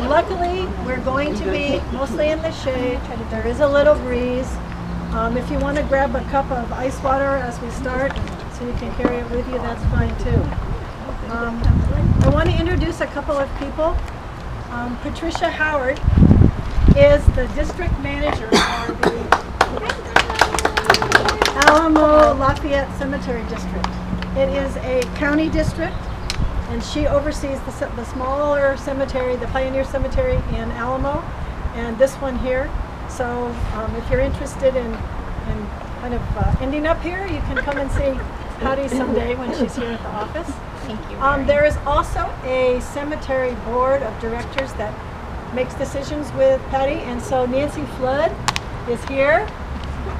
Luckily, we're going to be mostly in the shade. There is a little breeze. If you want to grab a cup of ice water as we start, so you can carry it with you, that's fine too. I want to introduce a couple of people. Patricia Howard is the district manager for the Alamo Lafayette Cemetery District. It is a county district, and she oversees the smaller cemetery, the Pioneer Cemetery in Alamo, and this one here. So if you're interested in kind of ending up here, you can come and see Patty someday when she's here at the office. Thank you. There is also a cemetery board of directors that makes decisions with Patty, and so Nancy Flood is here,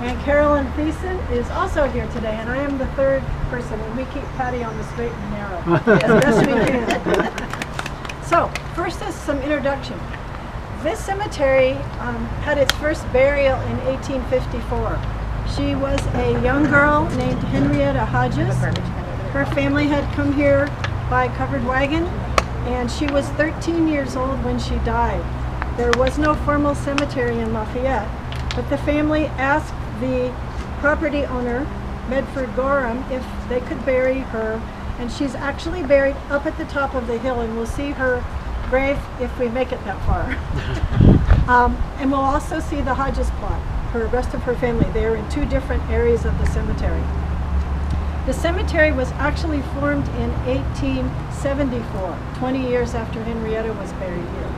and Carolyn Thiessen is also here today, and I am the third person, and we keep Patty on the straight and narrow as best we can. So first is some introduction. This cemetery had its first burial in 1854. She was a young girl named Henrietta Hodges. Her family had come here by covered wagon, and she was 13 years old when she died. There was no formal cemetery in Lafayette, but the family asked the property owner, Medford Gorham, if they could bury her, and she's actually buried up at the top of the hill, and we'll see her grave if we make it that far. And we'll also see the Hodges plot, the rest of her family. They are in two different areas of the cemetery. The cemetery was actually formed in 1874, 20 years after Henrietta was buried here.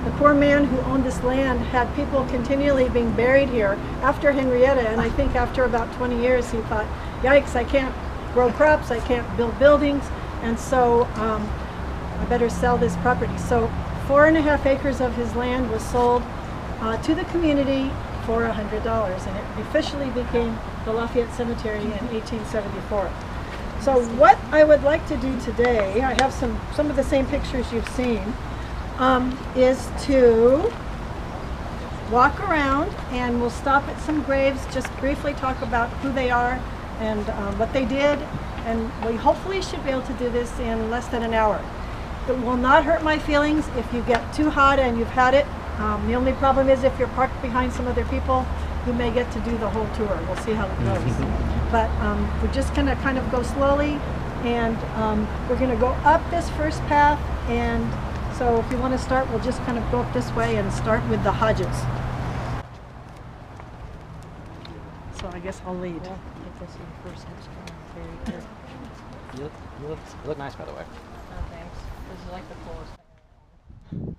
The poor man who owned this land had people continually being buried here after Henrietta, and I think after about 20 years he thought, yikes, I can't grow crops, I can't build buildings, and so I better sell this property. So 4.5 acres of his land was sold to the community for $100, and it officially became the Lafayette Cemetery in 1874. So what I would like to do today, I have some of the same pictures you've seen, is to walk around, and we'll stop at some graves, just briefly talk about who they are and what they did, and we hopefully should be able to do this in less than an hour. It will not hurt my feelings if you get too hot and you've had it. The only problem is if you're parked behind some other people, you may get to do the whole tour. We'll see how it goes. But we're just going to kind of go slowly, and we're going to go up this first path, and so if you want to start, we'll just kind of go up this way and start with the Hodges. So I guess I'll lead. Yeah, get this in person. Very good. You look nice, by the way. Oh, thanks. This is like the coolest thing.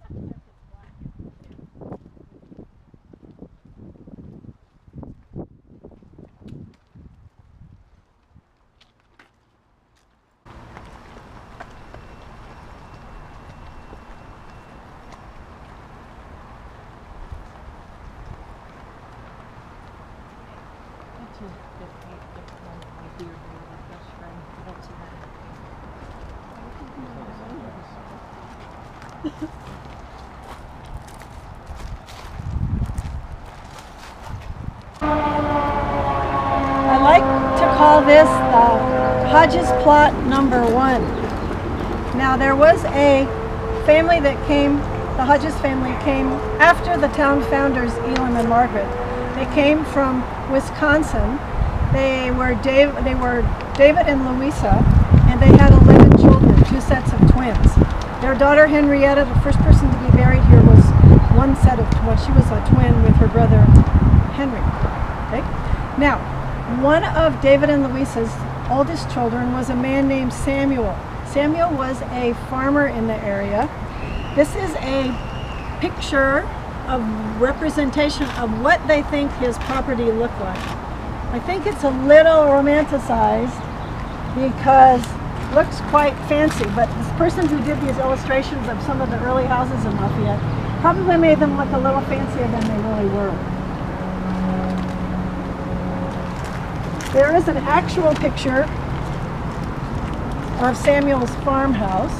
I like to call this the Hodges plot number 1. Now there was a family that came, the Hodges family came after the town founders, Elam and Margaret. They came from Wisconsin. They were David and Louisa, and they had 11 children, 2 sets of twins. Their daughter Henrietta, the first person to be buried here, was one set of twins. She was a twin with her brother Henry. Okay? Now, one of David and Louisa's oldest children was a man named Samuel. Samuel was a farmer in the area. This is a picture of representation of what they think his property looked like. I think it's a little romanticized because it looks quite fancy, but this person who did these illustrations of some of the early houses in Lafayette probably made them look a little fancier than they really were. There is an actual picture of Samuel's farmhouse,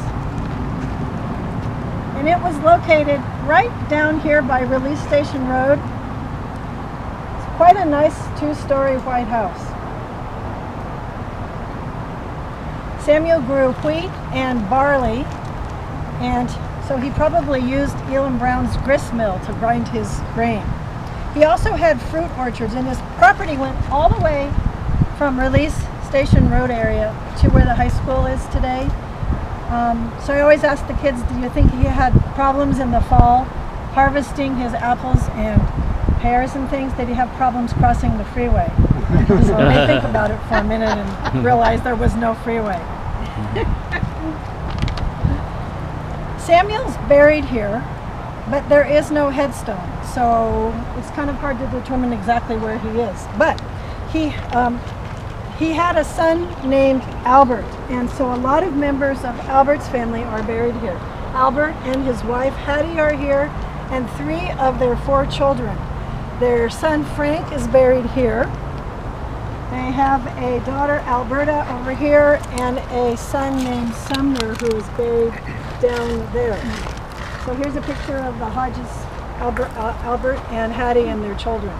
and it was located right down here by Release Station Road. It's quite a nice 2-story white house. Samuel grew wheat and barley and So he probably used Elam Brown's grist mill to grind his grain. He also had fruit orchards, and his property went all the way from Release Station Road area to where the high school is today. So I always ask the kids, do you think he had problems in the fall harvesting his apples and pears and things? Did he have problems crossing the freeway? So they think about it for a minute and realize there was no freeway. Samuel's buried here, but there is no headstone, so it's kind of hard to determine exactly where he is. But he had a son named Albert, and so a lot of members of Albert's family are buried here. Albert and his wife Hattie are here, and 3 of their 4 children. Their son Frank is buried here. They have a daughter Alberta over here, and a son named Sumner who is buried down there. So here's a picture of the Hodges, Albert and Hattie and their children.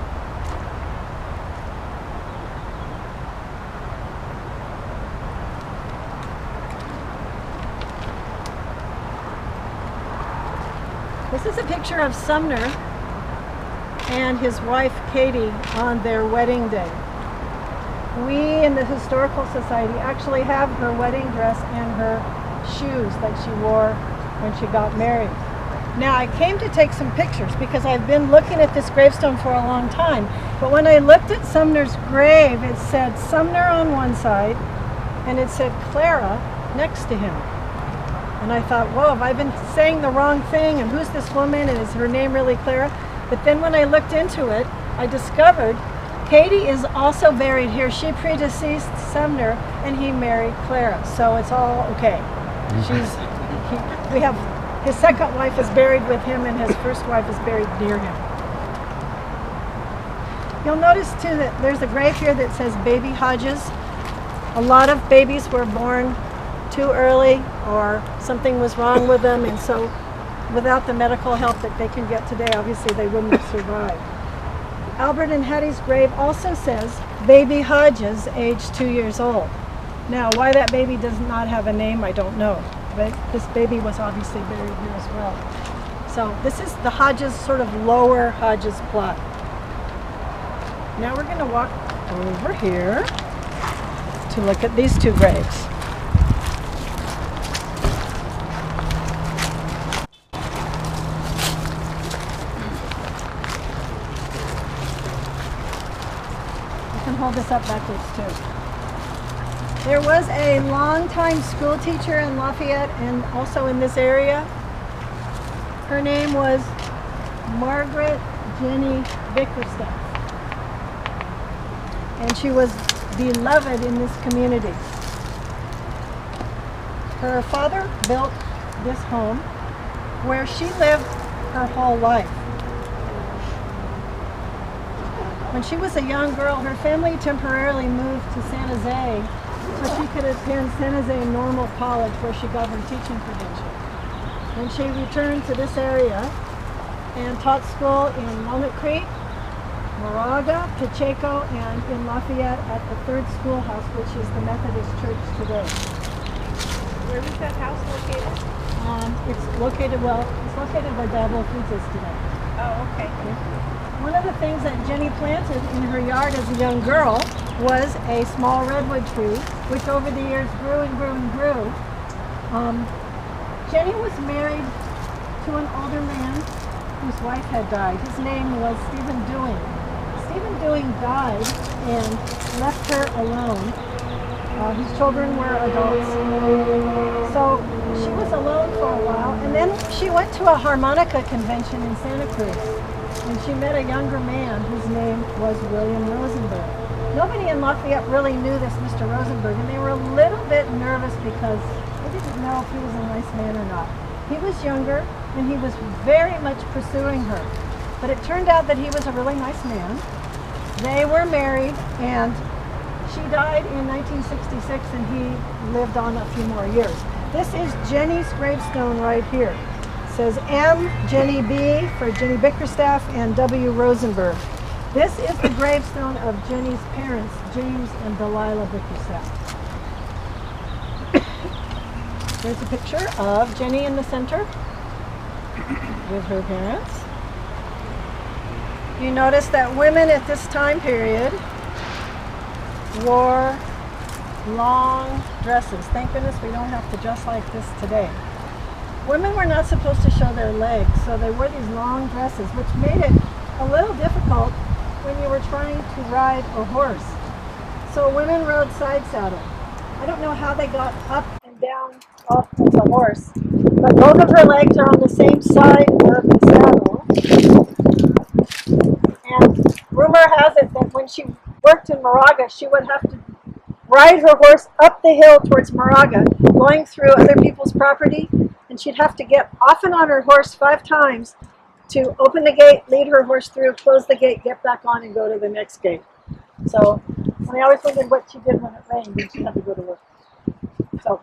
This is a picture of Sumner and his wife Katie on their wedding day. We in the Historical Society actually have her wedding dress and her shoes that she wore when she got married. Now I came to take some pictures because I've been looking at this gravestone for a long time, but when I looked at Sumner's grave, it said Sumner on one side and it said Clara next to him. And I thought, whoa, have I been saying the wrong thing? And who's this woman? And is her name really Clara? But then when I looked into it, I discovered Katie is also buried here. She predeceased Sumner, and he married Clara. So it's all okay. We have his second wife is buried with him, and his first wife is buried near him. You'll notice too that there's a grave here that says Baby Hodges. A lot of babies were born too early, or something was wrong with them, and so without the medical help that they can get today, obviously they wouldn't have survived. Albert and Hattie's grave also says Baby Hodges, age 2 years old. Now, why that baby does not have a name, I don't know, but this baby was obviously buried here as well. So this is the Hodges, sort of lower Hodges plot. Now we're going to walk over here to look at these 2 graves. Hold this up backwards too. There was a longtime school teacher in Lafayette and also in this area. Her name was Margaret Jenny Bickerstaff, and she was beloved in this community. Her father built this home where she lived her whole life. When she was a young girl, her family temporarily moved to San Jose so she could attend San Jose Normal College where she got her teaching credential. Then she returned to this area and taught school in Walnut Creek, Moraga, Pacheco, and in Lafayette at the 3rd Schoolhouse, which is the Methodist Church today. Where is that house located? It's located where Dabble Foods is today. Oh, okay. One of the things that Jenny planted in her yard as a young girl was a small redwood tree, which over the years grew and grew and grew. Jenny was married to an older man whose wife had died. His name was Stephen Dewing. Stephen Dewing died and left her alone. His children were adults. So she was alone for a while, and then she went to a harmonica convention in Santa Cruz. And she met a younger man whose name was William Rosenberg. Nobody in Lafayette really knew this Mr. Rosenberg, and they were a little bit nervous because they didn't know if he was a nice man or not. He was younger, and he was very much pursuing her. But it turned out that he was a really nice man. They were married, and she died in 1966, and he lived on a few more years. This is Jenny's gravestone right here. Says M. Jenny B. for Jenny Bickerstaff and W. Rosenberg. This is the gravestone of Jenny's parents, James and Delilah Bickerstaff. There's a picture of Jenny in the center with her parents. You notice that women at this time period wore long dresses. Thank goodness we don't have to dress like this today. Women were not supposed to show their legs, so they wore these long dresses, which made it a little difficult when you were trying to ride a horse. So women rode side saddle. I don't know how they got up and down off of the horse, but both of her legs are on the same side of the saddle. And rumor has it that when she worked in Moraga, she would have to ride her horse up the hill towards Moraga, going through other people's property, and she'd have to get off and on her horse 5 times to open the gate, lead her horse through, close the gate, get back on, and go to the next gate. So I always wondered what she did when it rained and she had to go to work. So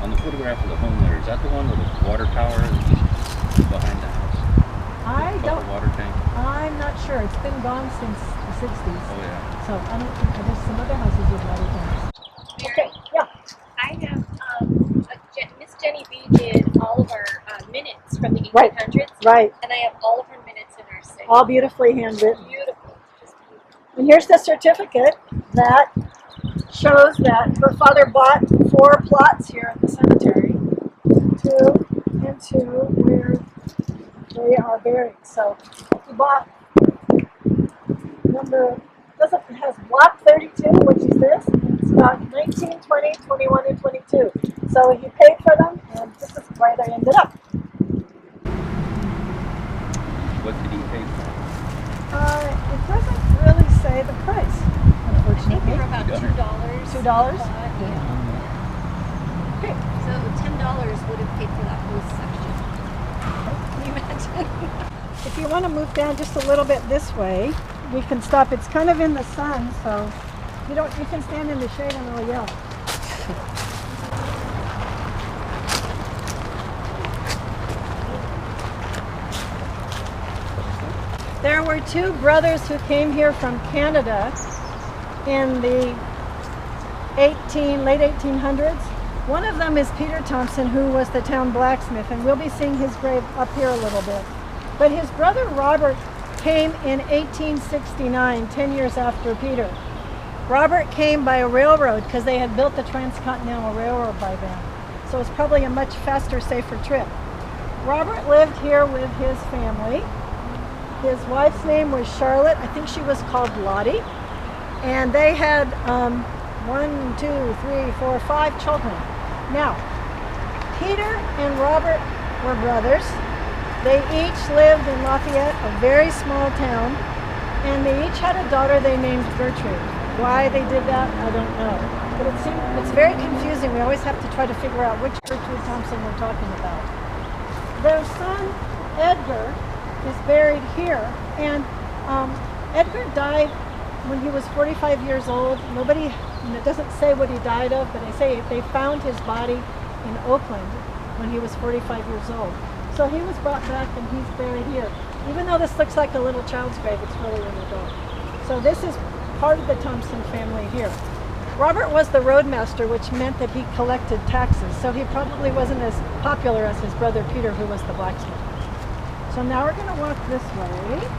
On the photograph of the home there, is that the one with the water tower behind the house? Water tank? I'm not sure. It's been gone since the 60s. Oh yeah. So I don't think there's some other houses with water tanks. Okay, yeah. I have Miss Jenny B did all of our minutes from the 1800s. Right. And I have all of her minutes in our safe. All beautifully handwritten. Beautiful. Just beautiful. And here's the certificate that shows that her father bought 4 plots here at the cemetery, 2 and 2, where they are buried. So he bought it has block 32, which is this. It's got 19, 20, 21, and 22. So he paid for them, and this is where they ended up. What did he pay for? It doesn't really say the price, I think unfortunately. they were about $2. $2? Yeah. Okay. So $10 would have paid for that whole section. Can you imagine? If you want to move down just a little bit this way, we can stop. It's kind of in the sun, so you can stand in the shade and I'll yell. There were 2 brothers who came here from Canada in the late 1800s. One of them is Peter Thompson, who was the town blacksmith, and we'll be seeing his grave up here a little bit. But his brother Robert came in 1869, 10 years after Peter. Robert came by a railroad because they had built the Transcontinental Railroad by then. So it's probably a much faster, safer trip. Robert lived here with his family. His wife's name was Charlotte. I think she was called Lottie. And they had 1, 2, 3, 4, 5 children. Now, Peter and Robert were brothers. They each lived in Lafayette, a very small town, and they each had a daughter they named Gertrude. Why they did that, I don't know. But it's very confusing. We always have to try to figure out which Gertrude Thompson we're talking about. Their son, Edgar, is buried here, and Edgar died when he was 45 years old. It doesn't say what he died of, but they found his body in Oakland when he was 45 years old. So he was brought back and he's buried here. Even though this looks like a little child's grave, it's really an adult. So this is part of the Thompson family here. Robert was the roadmaster, which meant that he collected taxes. So he probably wasn't as popular as his brother Peter, who was the blacksmith. So now we're going to walk this way.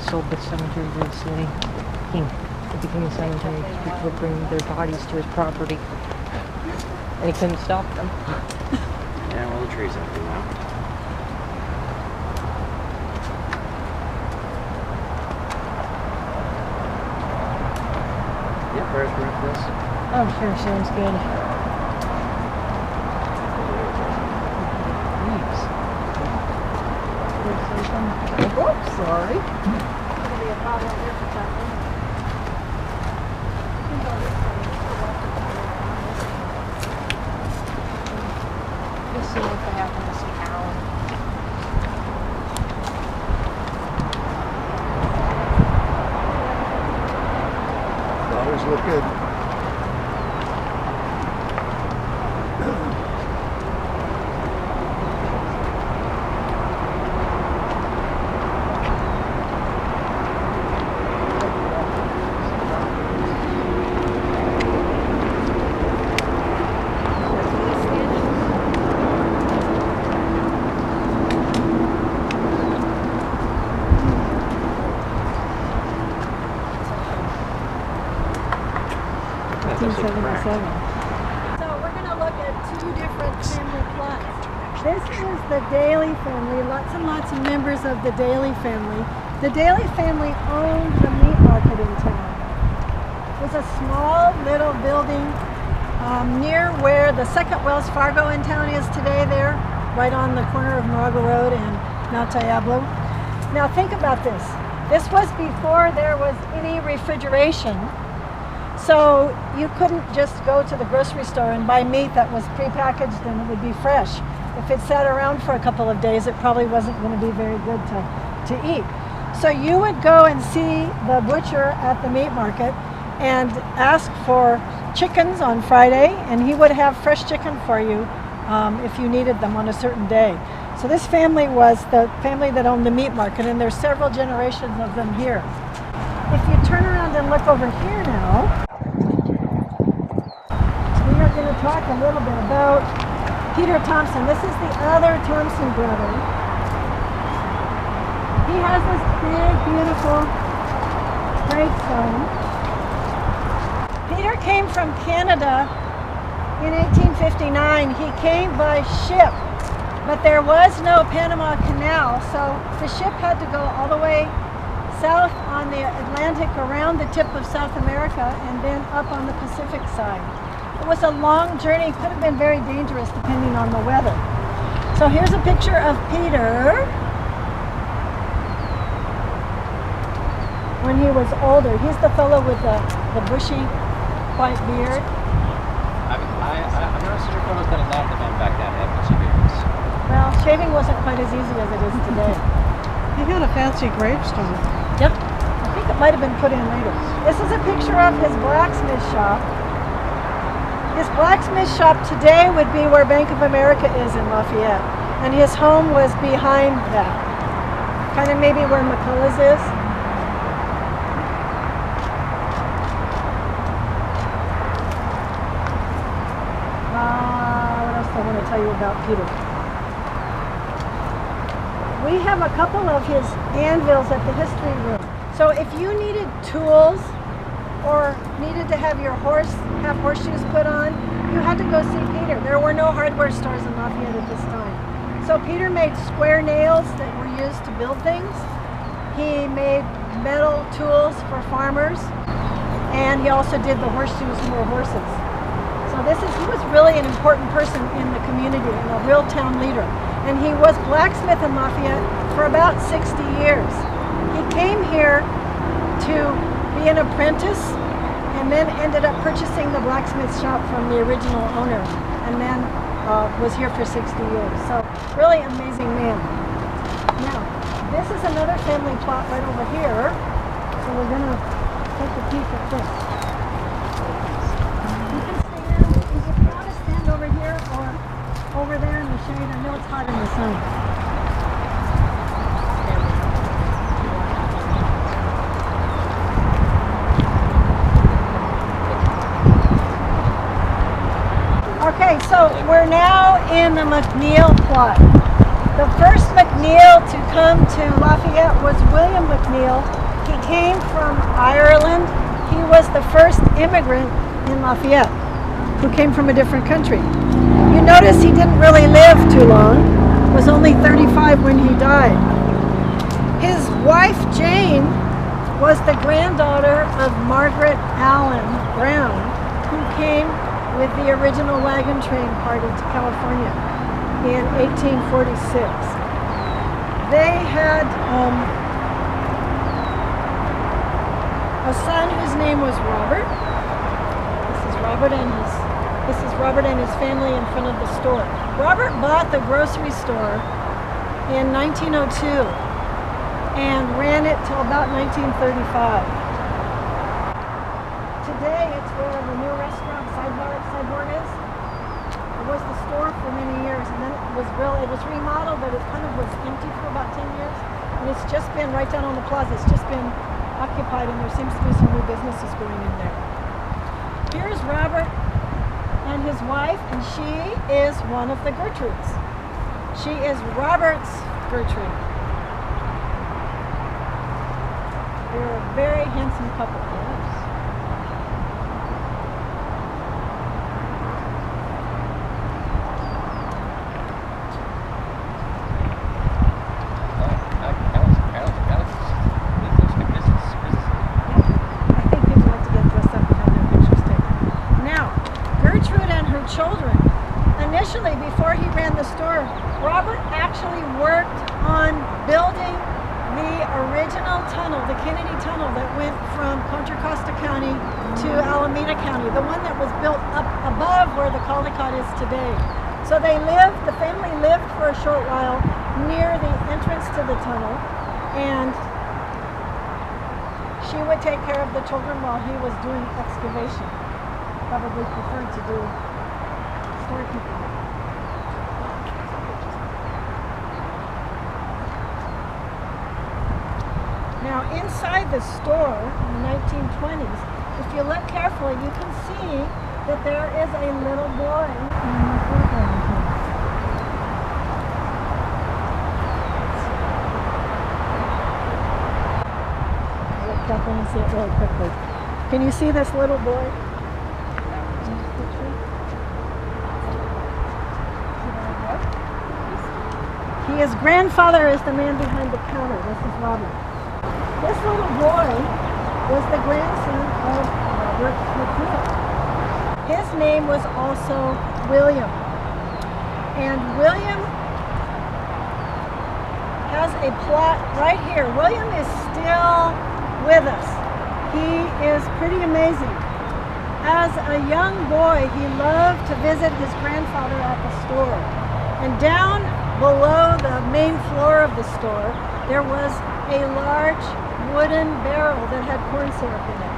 Sold the cemetery to the city. It became a cemetery because people would bring their bodies to his property. And he couldn't stop them. Yeah, well, the tree's empty now. Yeah, where's room for this? Oh, sure, sounds good. Oops, sorry. There'll be a problem here for that one. Just see if look good. So we're going to look at two different family plots. This is the Daly family, lots and lots of members of the Daly family. The Daly family owned the meat market in town. It was a small little building near where the second Wells Fargo in town is today there, right on the corner of Moraga Road and Mount Diablo. Now think about this. This was before there was any refrigeration. So you couldn't just go to the grocery store and buy meat that was prepackaged and it would be fresh. If it sat around for a couple of days, it probably wasn't going to be very good to eat. So you would go and see the butcher at the meat market and ask for chickens on Friday, and he would have fresh chicken for you if you needed them on a certain day. So this family was the family that owned the meat market, and there's several generations of them here. If you turn around and look over here now, we are going to talk a little bit about Peter Thompson. This is the other Thompson brother. He has this big, beautiful gravestone. Peter came from Canada in 1859. He came by ship, but there was no Panama Canal, so the ship had to go all the way south on the Atlantic around the tip of South America and then up on the Pacific side. It was a long journey, could have been very dangerous depending on the weather. So here's a picture of Peter when he was older. He's the fellow with the bushy white beard. I'm not sure if I was going to let the man back that had bushy beards. Well, shaving wasn't quite as easy as it is today. He had a fancy gravestone. Yep. I think it might have been put in later. This is a picture of his blacksmith shop. His blacksmith shop today would be where Bank of America is in Lafayette. And his home was behind that. Kind of maybe where McCullough's is. What else do I want to tell you about Peter? We have a couple of his anvils at the history room. So if you needed tools or needed to have your horseshoes put on, you had to go see Peter. There were no hardware stores in Lafayette at this time. So Peter made square nails that were used to build things. He made metal tools for farmers, and he also did the horseshoes for horses. So he was really an important person in the community and a real town leader. And he was blacksmith in Lafayette for about 60 years. He came here to be an apprentice and then ended up purchasing the blacksmith shop from the original owner, and then was here for 60 years. So really amazing man. Now, this is another family plot right over here. So we're going to take a peek at this. You can want to stand over here or over there in the shade. I know it's hot in the sun. Okay, so we're now in the McNeil plot. The first McNeil to come to Lafayette was William McNeil. He came from Ireland. He was the first immigrant in Lafayette who came from a different country. You notice he didn't really live too long. He was only 35 when he died. His wife, Jane, was the granddaughter of Margaret Allen Brown, who came with the original wagon train party to California in 1846. They had a son whose name was Robert. This is Robert and his family in front of the store. Robert bought the grocery store in 1902 and ran it till about 1935. today it's where the new restaurant sideboard is. It was the store for many years, and then it was remodeled, but it kind of was empty for about 10 years. And it's just been right down on the plaza. It's just been occupied, and there seems to be some new businesses going in there. Here's Robert and his wife, and she is one of the Gertrudes. She is Robert's Gertrude. They're a very handsome couple. Children. Initially, before he ran the store, Robert actually worked on building the original tunnel, the Kennedy Tunnel that went from Contra Costa County to Alameda County, the one that was built up above where the Caldecott is today. So the family lived for a short while near the entrance to the tunnel, and she would take care of the children while he was doing excavation. Probably preferred to do storekeeping. Now inside the store in the 1920s, if you look carefully, you can see that there is a little boy in the foreground here. Let me see it really quickly. Can you see this little boy? His grandfather is the man behind the counter. This is Robert. This little boy was the grandson of Robert McNeil. His name was also William. And William has a plot right here. William is still with us. He is pretty amazing. As a young boy, he loved to visit his grandfather at the store. And down below the main floor of the store, there was a large wooden barrel that had corn syrup in it.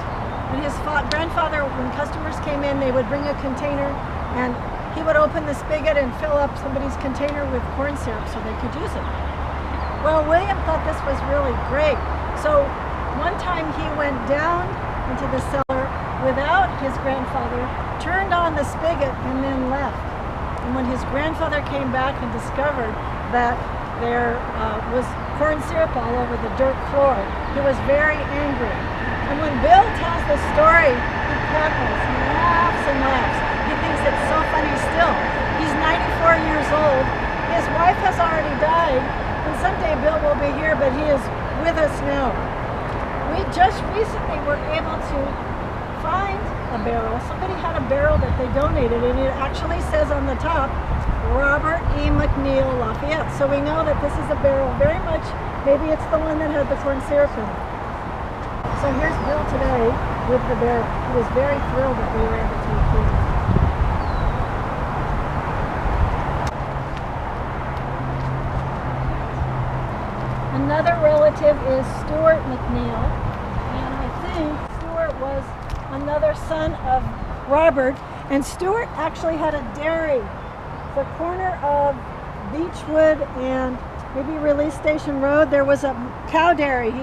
And his grandfather, when customers came in, they would bring a container, and he would open the spigot and fill up somebody's container with corn syrup so they could use it. Well, William thought this was really great. So one time he went down into the cellar without his grandfather, turned on the spigot, and then left. And when his grandfather came back and discovered that there was corn syrup all over the dirt floor, he was very angry. And when Bill tells the story, he cackles, he laughs and laughs. He thinks it's so funny still. He's 94 years old. His wife has already died, and someday Bill will be here, but he is with us now. We just recently were able to find a barrel. Somebody had a barrel that they donated, and it actually says on the top, Robert E. McNeil, Lafayette. So we know that this is a barrel very much, maybe it's the one that had the corn syrup in it. So here's Bill today with the barrel. He was very thrilled that we were able to include it. Another relative is Stuart McNeil, and I think Stuart was another son of Robert, and Stuart actually had a dairy. The corner of Beechwood and maybe Release Station Road, there was a cow dairy.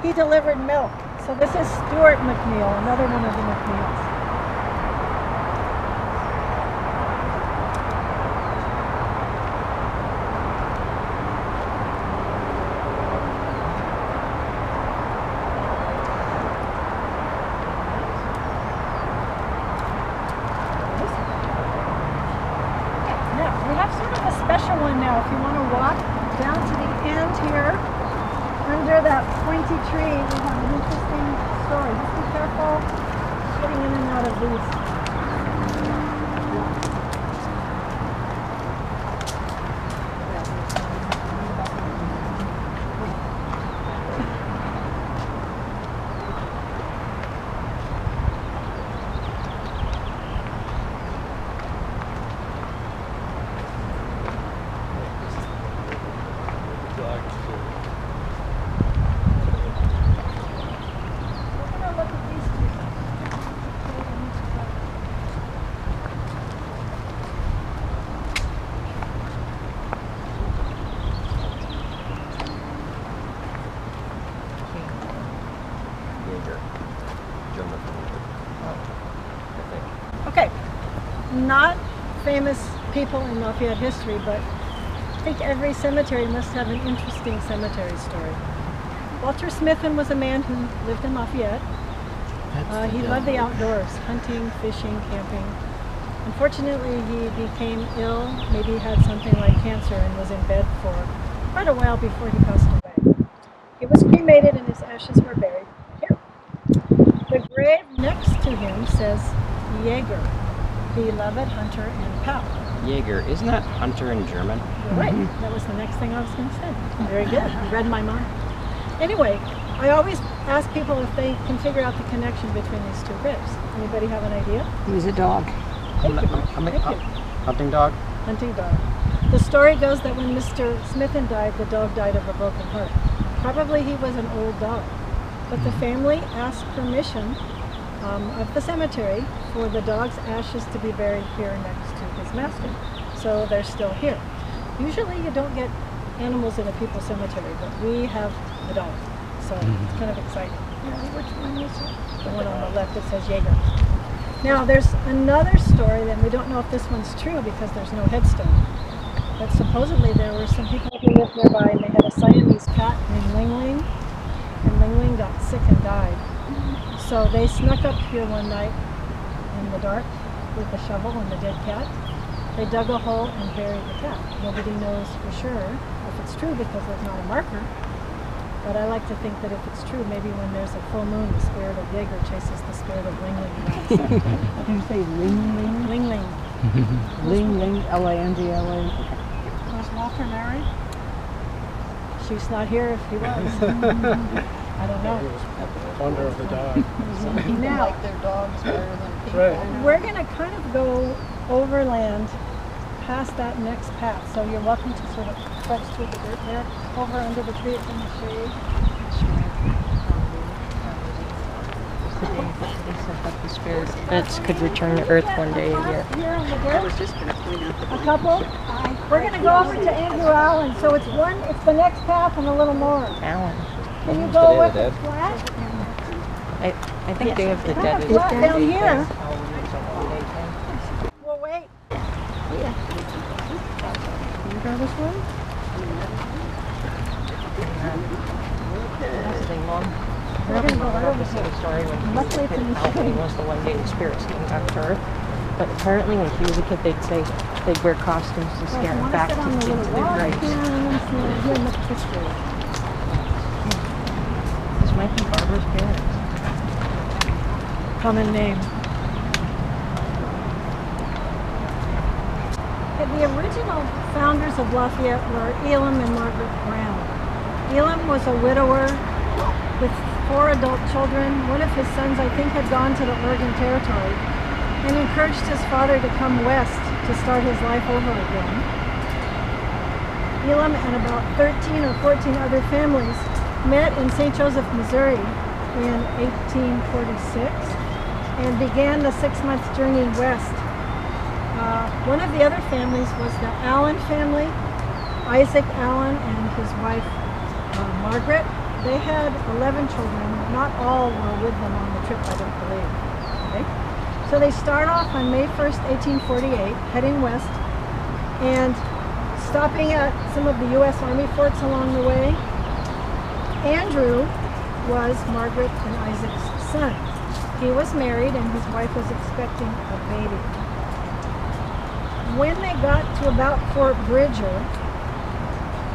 He delivered milk. So this is Stuart McNeil, another one of the McNeils. If you want to walk down to the end here, under that pointy tree, we have an interesting story. Just be careful getting in and out of these. not famous people in Lafayette history, but I think every cemetery must have an interesting cemetery story. Walter Smithen was a man who lived in Lafayette. He loved the outdoors, hunting, fishing, camping. Unfortunately, he became ill, maybe had something like cancer, and was in bed for quite a while before he passed away. He was cremated and his ashes were buried here. The grave next to him says Jäger, beloved hunter and pal. Jäger, isn't that hunter in German? You're right. That was the next thing I was going to say. Very good. You read my mind. Anyway, I always ask people if they can figure out the connection between these two graves. Anybody have an idea? He was a dog. Thank you. Hunting dog? Hunting dog. The story goes that when Mr. Smithen died, the dog died of a broken heart. Probably he was an old dog. But the family asked permission of the cemetery for the dog's ashes to be buried here next to his master. So they're still here. Usually you don't get animals in a people's cemetery, but we have a dog. So it's kind of exciting. Which one is it? The one on the left that says Jäger. Now there's another story, and we don't know if this one's true because there's no headstone. But supposedly there were some people who lived nearby and they had a Siamese cat named Ling Ling. And Ling Ling got sick and died. So they snuck up here one night in the dark with a shovel and the dead cat. They dug a hole and buried the cat. Nobody knows for sure if it's true because there's not a marker. But I like to think that if it's true, maybe when there's a full moon, the spirit of Jäger chases the spirit of Ling Ling around. Did you say Ling Ling? Ling Ling. Ling Ling, L-A-N-G-L-A. Was Walter married? She's not here if he was. I don't know. Wonder of the dog. Some people Now- like their dogs better than people. Right. We're going to kind of go overland past that next path. So you're welcome to sort of trudge through the dirt there, over under the tree, it's in the shade. They said that the spirits could return to Earth one day a year. Here on the dirt, I was just going to point out a couple. We're going to go over to Andrew Allen. So it's the next path and a little more. Alan. Can you go with Day it of the flat? I think Day of the Kind Dead of is flat down here. Halloween is a one-day thing. Well, wait. Can you go this way? That's the thing, Mom. We're going to go right over The same here. story when Luckily it's in the Halloween shade. was the one day the spirits came back to Earth. But apparently when he was a kid, they'd say they'd wear costumes to So if scare you him want to back sit to on the into little their rock graves. here, and then see here, look at this way. This might be Barbara's parents. Common name. The original founders of Lafayette were Elam and Margaret Brown. Elam was a widower with 4 adult children. One of his sons, I think, had gone to the Oregon Territory and encouraged his father to come west to start his life over again. Elam and about 13 or 14 other families met in St. Joseph, Missouri in 1846 and began the 6-month journey west. One of the other families was the Allen family, Isaac Allen and his wife Margaret. They had 11 children. Not all were with them on the trip, I don't believe. Okay? So they start off on May 1st, 1848, heading west and stopping at some of the U.S. Army forts along the way. Andrew was Margaret and Isaac's son. He was married and his wife was expecting a baby. When they got to about Fort Bridger,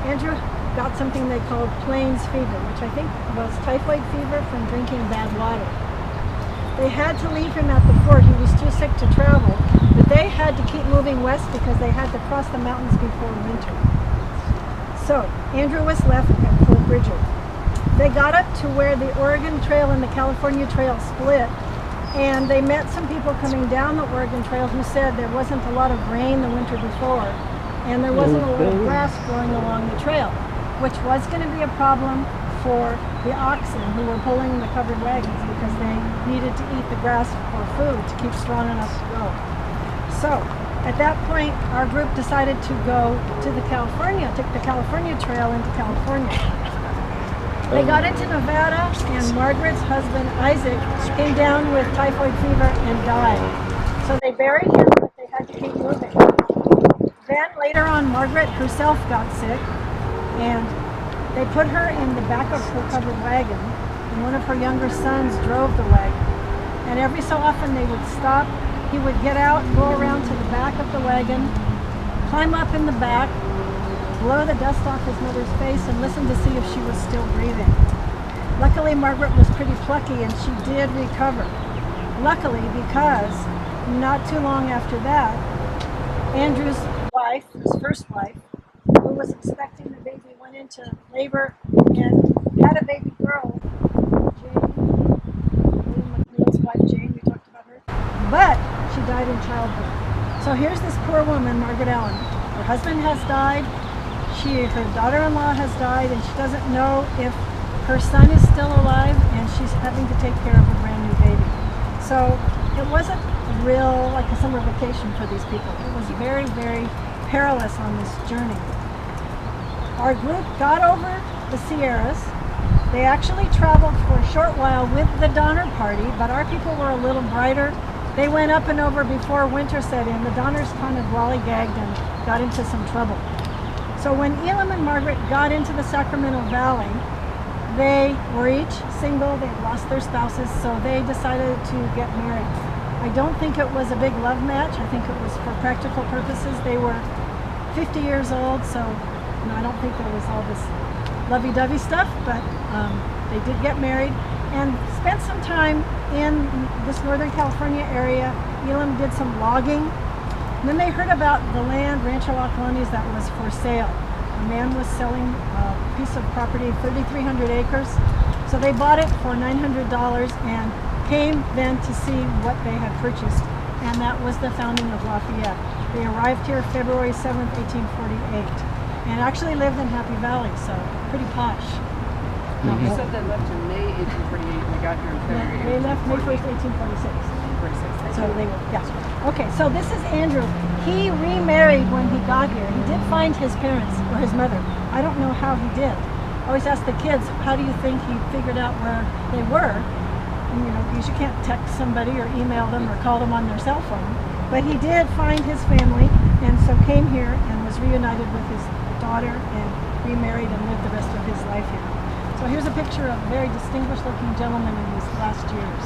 Andrew got something they called plains fever, which I think was typhoid fever from drinking bad water. They had to leave him at the fort. He was too sick to travel, but they had to keep moving west because they had to cross the mountains before winter. So Andrew was left at Fort Bridger. They got up to where the Oregon Trail and the California Trail split, and they met some people coming down the Oregon Trail who said there wasn't a lot of rain the winter before, and there wasn't a lot of grass growing along the trail, which was going to be a problem for the oxen who were pulling the covered wagons because they needed to eat the grass for food to keep strong enough to go. So at that point, our group decided to go to the take the California Trail into California. They got into Nevada, and Margaret's husband, Isaac, came down with typhoid fever and died. So they buried him, but they had to moving. Then later on, Margaret herself got sick, and they put her in the back of her covered wagon, and one of her younger sons drove the wagon. And every so often they would stop. He would get out, go around to the back of the wagon, climb up in the back, blow the dust off his mother's face, and listen to see if she was still breathing. Luckily, Margaret was pretty plucky, and she did recover. Luckily, because not too long after that, Andrew's wife, his first wife, who was expecting the baby, went into labor and had a baby girl, Jane, William McNeil's wife Jane, we talked about her, but she died in childbirth. So here's this poor woman, Margaret Allen. Her husband has died, her daughter-in-law has died, and she doesn't know if her son is still alive, and she's having to take care of a brand new baby. So it wasn't real like a summer vacation for these people. It was very, very perilous on this journey. Our group got over the Sierras. They actually traveled for a short while with the Donner Party, but our people were a little brighter. They went up and over before winter set in. The Donners kind of lollygagged and got into some trouble. So when Elam and Margaret got into the Sacramento Valley, they were each single. They lost their spouses, so they decided to get married. I don't think it was a big love match. I think it was for practical purposes. They were 50 years old, so I don't think there was all this lovey-dovey stuff, but they did get married and spent some time in this Northern California area. Elam did some logging. And then they heard about the land, Rancho La Colonias, that was for sale. A man was selling a piece of property, 3,300 acres. So they bought it for $900 and came then to see what they had purchased. And that was the founding of Lafayette. They arrived here February 7th, 1848. And actually lived in Happy Valley, so pretty posh. You said they left in May 1848 and they got here in February. They left May 1st, 1846. So they were, yeah. Okay, so this is Andrew. He remarried when he got here. He did find his parents, or his mother. I don't know how he did. I always ask the kids, how do you think he figured out where they were? And, because you can't text somebody or email them or call them on their cell phone. But he did find his family, and so came here and was reunited with his daughter and remarried and lived the rest of his life here. So here's a picture of a very distinguished looking gentleman in his last years.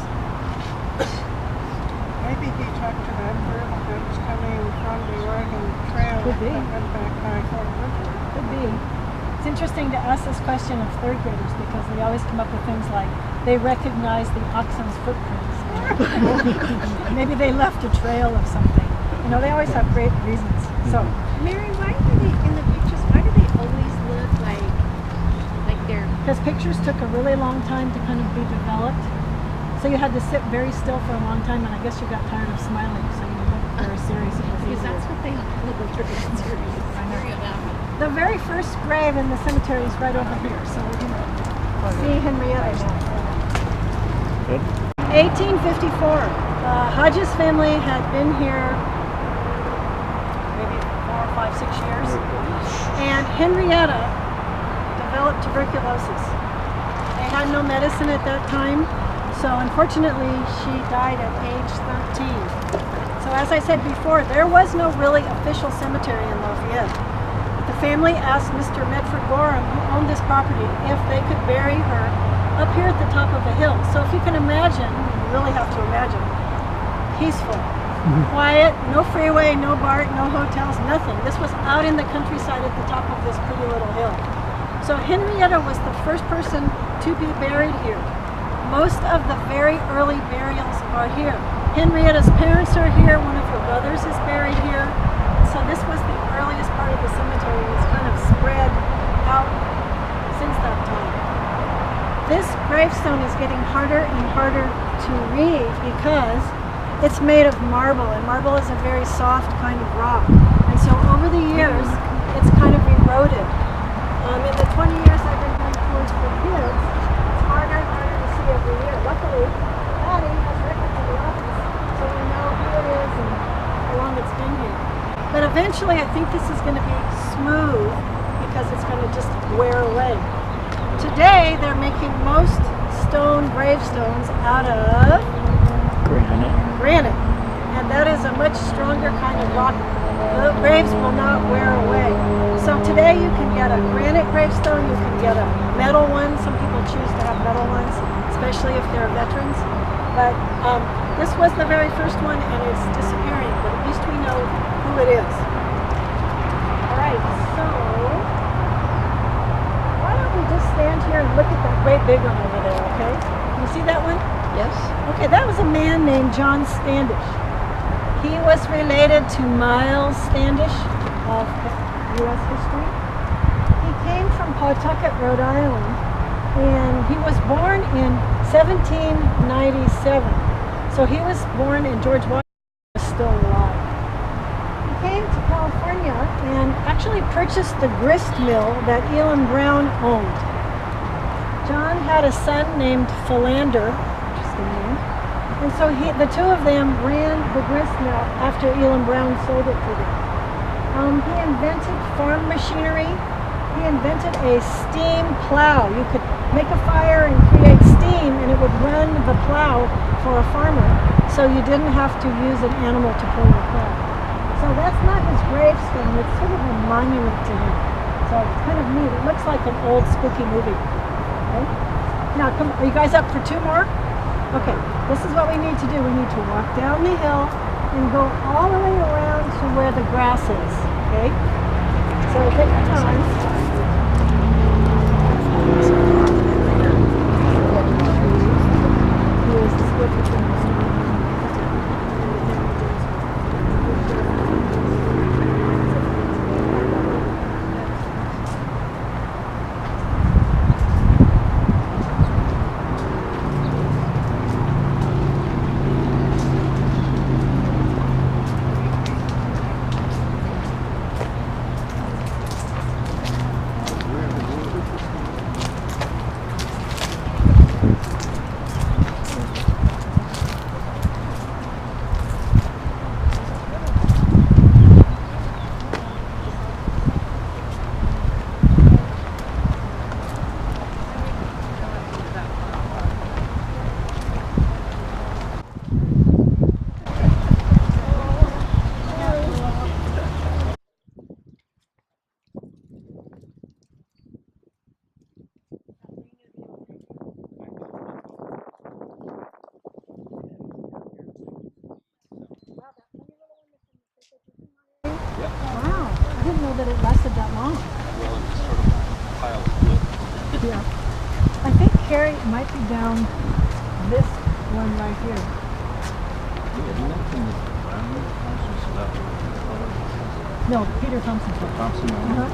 Maybe he talked to that group that was coming from the Oregon Trail Could be. that went back by Fort Woodward. Could be. It's interesting to ask this question of third graders because they always come up with things like they recognize the oxen's footprints. Maybe they left a trail of something. They always have great reasons. So, Mary, why do they, in the pictures, why do they always look like they're... because pictures took a really long time to kind of be developed. So you had to sit very still for a long time, and I guess you got tired of smiling, so you looked very serious. Because that's what they look like. They're serious. The very first grave in the cemetery is right over here, so we're going to see Henrietta now. 1854. The Hodges family had been here maybe 4 or 5, 6 years, and Henrietta developed tuberculosis. They had no medicine at that time, so unfortunately she died at age 13. So as I said before, there was no really official cemetery in Lafayette. The family asked Mr. Medford Gorham, who owned this property, if they could bury her up here at the top of a hill. So if you can imagine, you really have to imagine, peaceful, quiet, no freeway, no BART, no hotels, nothing. This was out in the countryside at the top of this pretty little hill. So Henrietta was the first person to be buried here. Most of the very early burials are here. Henrietta's parents are here, one of her brothers is buried here. So this was the earliest part of the cemetery. It's kind of spread out since that time. This gravestone is getting harder and harder to read because it's made of marble, and marble is a very soft kind of rock. And so over the years, it's kind of eroded. In the 20 years I've been going towards the kids, it's harder and harder to see every year. Luckily, Patty has records in the office, so we know who it is and how long it's been here. But eventually I think this is going to be smooth because it's going to just wear away. Today they're making most stone gravestones out of granite. and that is a much stronger kind of rock. The graves will not wear away. So today you can get a granite gravestone, you can get a metal one. Some people choose to have metal ones, especially if they're veterans. But this was the very first one, and it's disappearing, but at least we know who it is. All right, so why don't we just stand here and look at that great big one over there, okay? Can you see that one? Yes. Okay, that was a man named John Standish. He was related to Miles Standish of U.S. history. He came from Pawtucket, Rhode Island, and he was born in 1797. So he was born in George Washington was still alive. He came to California and actually purchased the grist mill that Elam Brown owned. John had a son named Philander, interesting name, and so the two of them ran the grist mill after Elam Brown sold it to them. He invented farm machinery. He invented a steam plow. You could make a fire and create steam, and it would run the plow for a farmer, so you didn't have to use an animal to pull your plow. So that's not his gravestone. It's sort of a monument to him. So it's kind of neat. It looks like an old spooky movie. Okay? Now, come. Are you guys up for two more? Okay. This is what we need to do. We need to walk down the hill and go all the way around to where the grass is. Okay? So take your time. Here's the split between the two. Wow, I didn't know that it lasted that long. Well, it just sort of piles of wood. Yeah. I think Carrie might be down this one right here. No, Peter Thompson's one. Thompson. Uh-huh.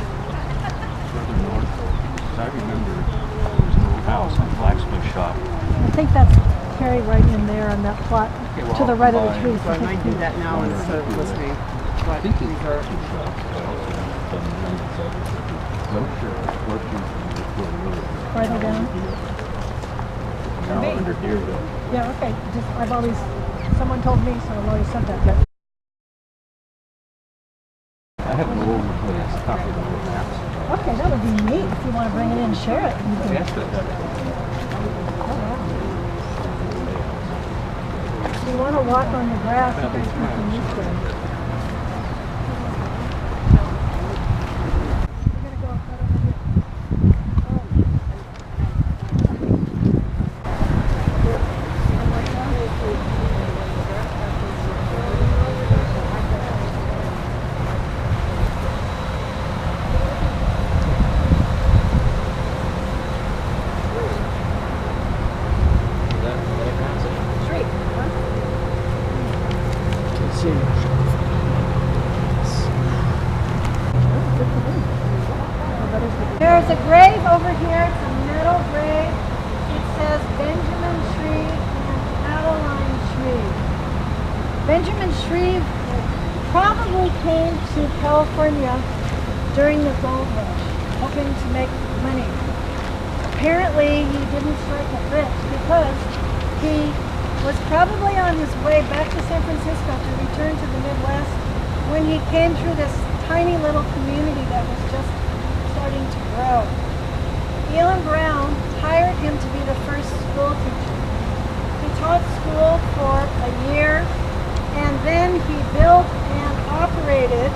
Further north, because I remember there was an old house on blacksmith shop. I think that's Carrie right in there on that plot to the right of the trees. So I might do that now instead of listening. I think these are Farther down. under Deerville. Yeah, okay. Just I've always someone told me, so I've always said that. But I have an old copy of the maps. okay, that would be neat if you want to bring it in and share it. You can- Yes, that. If you want to walk on the grass, you can use them. We're going to go right over here. There's a grave over here. It's a metal grave. It says Benjamin Shreve and Adeline Shreve. Benjamin Shreve probably came to California during the gold rush, hoping to make money. Apparently, he didn't strike it rich because he was probably on his way back to San Francisco to return to the Midwest when he came through this tiny little community that was just starting to grow. Elam Brown hired him to be the first school teacher. He taught school for a year, and then he built and operated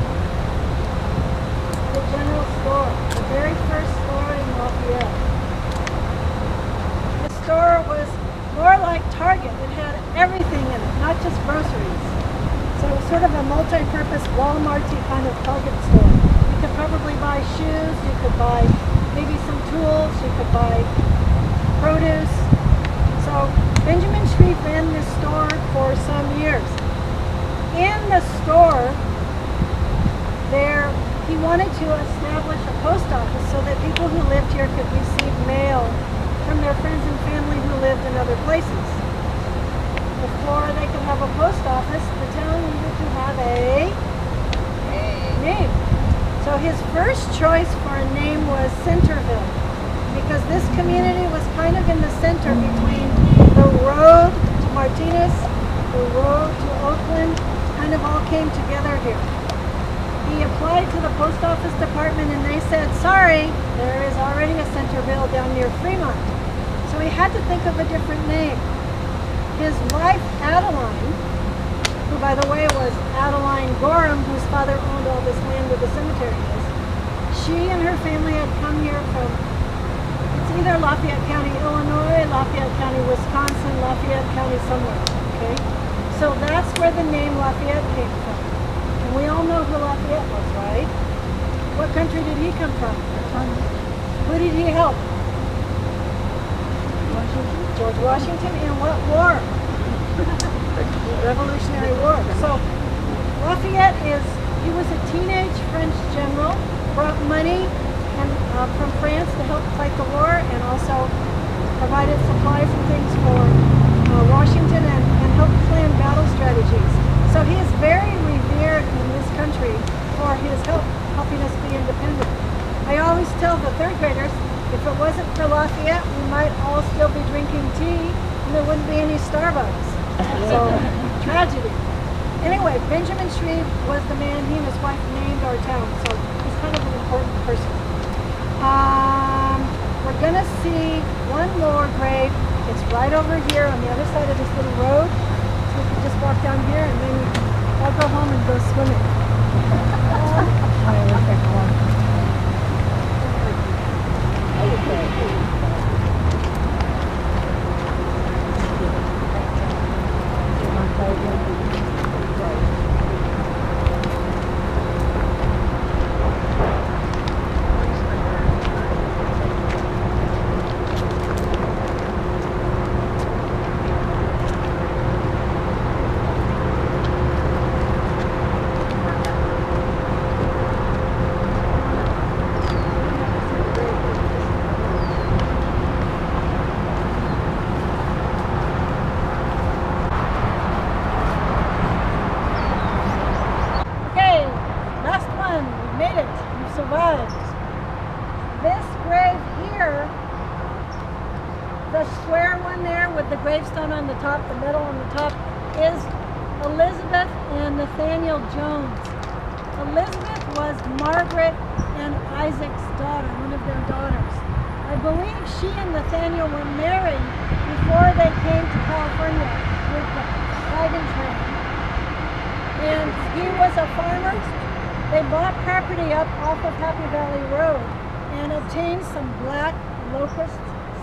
the general store, the very first store in Lafayette. The store was more like Target. It had everything in it, not just groceries. So it was sort of a multi-purpose Walmart-y kind of Target store. You could probably buy shoes, you could buy maybe some tools, you could buy produce. So Benjamin Shreve ran this store for some years. In the store, he wanted to establish a post office so that people who lived here could receive mail from their friends and family who lived in other places. Before they could have a post office, the town needed to have a name. So his first choice for a name was Centerville, because this community was kind of in the center between the road to Martinez, the road to Oakland, kind of all came together here. He applied to the post office department and they said, sorry, there is already a Centerville down near Fremont. So he had to think of a different name. His wife, Adeline, who by the way was Adeline Gorham, whose father owned all this land where the cemetery is, she and her family had come here from, it's either Lafayette County, Illinois, Lafayette County, Wisconsin, Lafayette County somewhere, okay? So that's where the name Lafayette came from. And we all know who Lafayette was, right? What country did he come from? Who did he help? George Washington. In what war? Revolutionary War. So Lafayette he was a teenage French general, brought money from France to help fight the war, and also provided supplies and things for Washington and helped plan battle strategies. So he is very revered in this country for his help helping us be independent. I always tell the third graders, if it wasn't for Lafayette, we might all still be drinking tea and there wouldn't be any Starbucks. So, tragedy. Anyway, Benjamin Shreve was the man, he and his wife named our town, so he's kind of an important person. We're gonna see one more grave. It's right over here on the other side of this little road. So we can just walk down here and then I'll go home and go swimming. The square one there with the gravestone on the top, the medal on the top, is Elizabeth and Nathaniel Jones. Elizabeth was Margaret and Isaac's daughter, one of their daughters. I believe she and Nathaniel were married before they came to California with the wagon train. And he was a farmer. They bought property up off of Happy Valley Road and obtained some black locust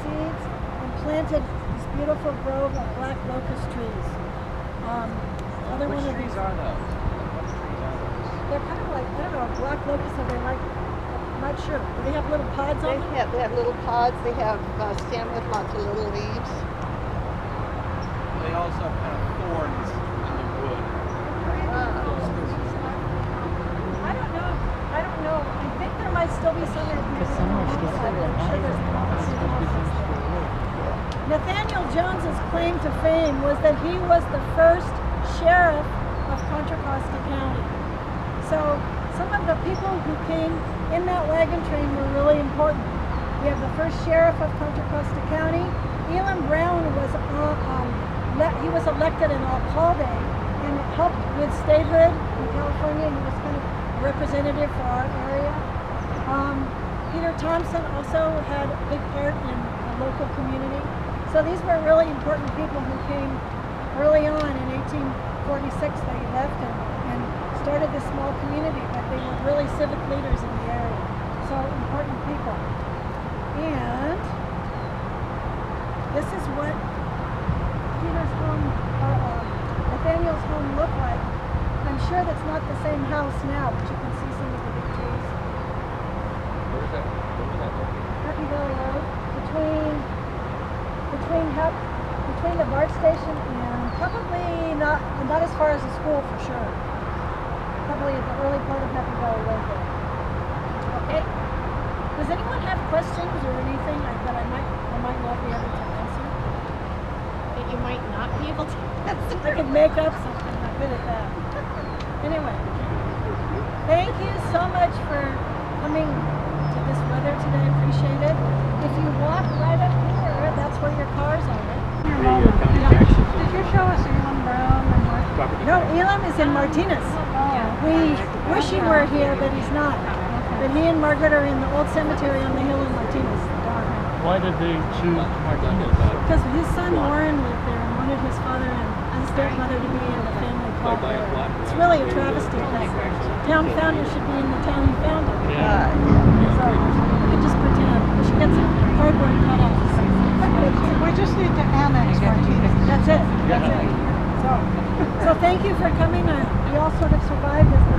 seeds and planted this beautiful grove of black locust trees. Which trees are those? They're kind of like, I don't know, black locusts are they like, I'm not sure. Do they have little pods on them? They have little pods. They have stem with lots of little leaves. They also have thorns in the wood. I don't know. I think there might still be some in here. Nathaniel Jones's claim to fame was that he was the first sheriff of Contra Costa County. So some of the people who came in that wagon train were really important. We have the first sheriff of Contra Costa County. Elam Brown was he was elected in Alcalde and helped with statehood in California. He was kind of a representative for our area. Peter Thompson also had a big part in local community. So these were really important people who came early on in 1846. They left and started this small community, but they were really civic leaders in the area. So important people. And this is what Peter's home, Nathaniel's home looked like. I'm sure that's not the same house now, but you can see some of the big trees. Where was that located? Happy Valley Road, between the BART station and probably not as far as the school for sure. Probably at the early part of Happy Valley Road there. Okay. Does anyone have questions or anything that I might not be able to answer? That you might not be able to answer. I could make up something. I'm good at that. Anyway, thank you so much for coming to this weather today. Appreciate it. If you walk right up here, that's where your cars are. Did you show us Elam Brown and what? No, Elam is in Martinez. We wish he were here, but he's not. But he and Margaret are in the old cemetery on the hill in Martinez. Why did they choose Martinez? Because his son Warren lived there and wanted his father and his stepmother to be in the family plot there. It's really a travesty because town founder should be in the town he founded. Yeah. So we could just pretend. We should get some cardboard cut off. We just need to annex Martinez. That's it. That's it. So thank you for coming. We all sort of survived as the